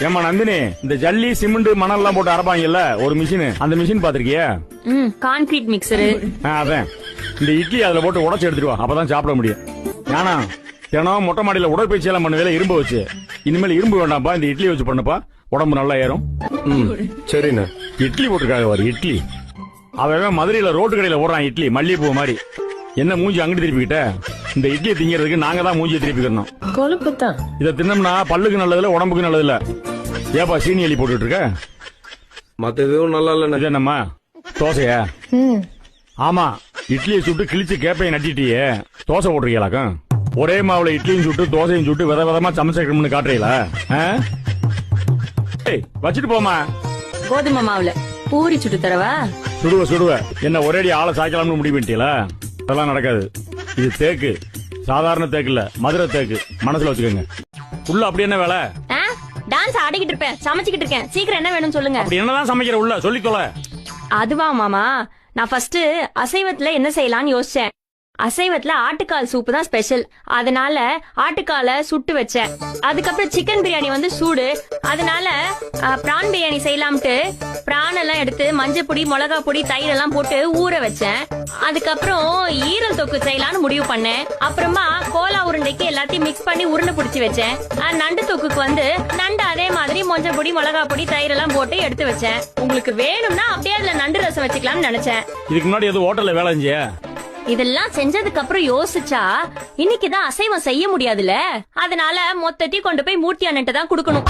ஏமா நந்தினி, இந்த ஜல்லி சிமெண்ட் மணல் எல்லாம் போட்டு அரைப்பாங்கல்ல ஒரு மிஷின், அந்த மிஷின் பாத்திருக்கியா? Concrete mixture. அதான் இந்த இட்லி அதுல போட்டு உடைச்சு எடுத்துட்டு வா, அப்பதான் சாப்பிட முடியும். ஏன்னா தினம் மொட்டை மாடியில உடற்பயிற்சி எல்லாம் பண்ணுவேல இரும்பு வச்சு, இனிமேல் இரும்பு வேண்டாம்ப்பா, இந்த இட்லி வச்சு பண்ணுப்பா, உடம்பு நல்லா ஏறும். சரிண்ணா. இட்லி போட்டுருக்காங்க ஒரு இட்லி. அவன் மதுரையில ரோட்டு கடையில ஓடுறான் இட்லி, மல்லிகைப்பூ மாதிரி. என்ன மூஞ்சி அங்கிட்டு திருப்பிக்கிட்ட? இந்த இட்லியை திங்கிறதுக்கு நாங்க தான் மூஞ்சியை திருப்பிக்கணும். கொழுப்பு தான். இதை தின்னம்னா பல்லுக்கு நல்லதில்ல, உடம்புக்கு நல்லதில்ல. ஏப்பா சீனி எலி போட்டுட்டு இருக்க? மத்த எதுவும் நல்லா இல்ல. இது என்னம்மா தோசையா? ஆமா, இட்லியை சுட்டு கிழிச்சு கேப்பையை நட்டிட்டியே, தோசை போட்டிருக்கீங்களாக்கும். ஒரே மாவுல இட்லியும் சுட்டு தோசையும் சுட்டு வித விதமா சமைச்சிருக்கணும்னு காட்டுறீங்களா? வச்சுட்டு போமா. கோதுமை மாவுல பூரி சுட்டு தரவா? சுடுவ என்ன ஒரேடி ஆளை சாய்க்கலாம்னு முடிவு பண்ணிட்டீங்களா? அதெல்லாம் நடக்காது. இது தேக்கு, சாதாரண தேக்கு இல்ல, மதுரை தேக்கு, மனசுல வச்சுக்கோங்க. உள்ள அப்படி என்ன வேலை? டான்ஸ் ஆடிக்கிட்டு இருப்பேன், சமைச்சுக்கிட்டு இருக்கேன். சீக்கிரம் என்ன வேணும் சொல்லுங்க. அப்படி என்னதான் சமைக்கிற உள்ள சொல்லிக்கோல. அதுவா மாமா, நான் ஃபர்ஸ்ட் அசைவத்துல என்ன செய்யலாம்னு யோசிச்சேன். அசைவத்துல ஆட்டுக்கால் சூப்பு தான் ஸ்பெஷல், அதனால ஆட்டுக்கால சுட்டு வச்சேன். அதுக்கப்புறம் சிக்கன் பிரியாணி வந்து சூடு, அதனால பிரான் பிரியாணி செய்யலாம்ட்டு பிரான் எல்லாம் எடுத்து மஞ்சள் பொடி, மிளகா பொடி, தயிர் எல்லாம் போட்டு ஊற வச்சேன். அதுக்கப்புறம் ஈரல் தொக்கு செய்யலாம்னு முடிவு பண்ணேன். அப்புறமா கோலா உருண்டைக்கு எல்லாத்தையும் மிக்ஸ் பண்ணி உருண்டை பிடிச்சி வச்சேன். நண்டு தொக்குக்கு வந்து நண்டு அதே மாதிரி மஞ்சள் பொடி, மிளகா பொடி, தயிர் எல்லாம் போட்டு எடுத்து வச்சேன். உங்களுக்கு வேணும்னா அப்படியே அதுல நண்டு ரசம் வச்சுக்கலாம்னு நினைச்சேன். இதுக்கு முன்னாடி எது ஹோட்டல்ல வேலை செஞ்சியா? இதெல்லாம் செஞ்சதுக்கு அப்புறம் யோசிச்சா இன்னைக்குதான் அசைவம் செய்ய முடியாதுல, அதனால மொத்தத்தையும் கொண்டு போய் மூர்த்தி அண்ணன்ட்ட தான் கொடுக்கணும்.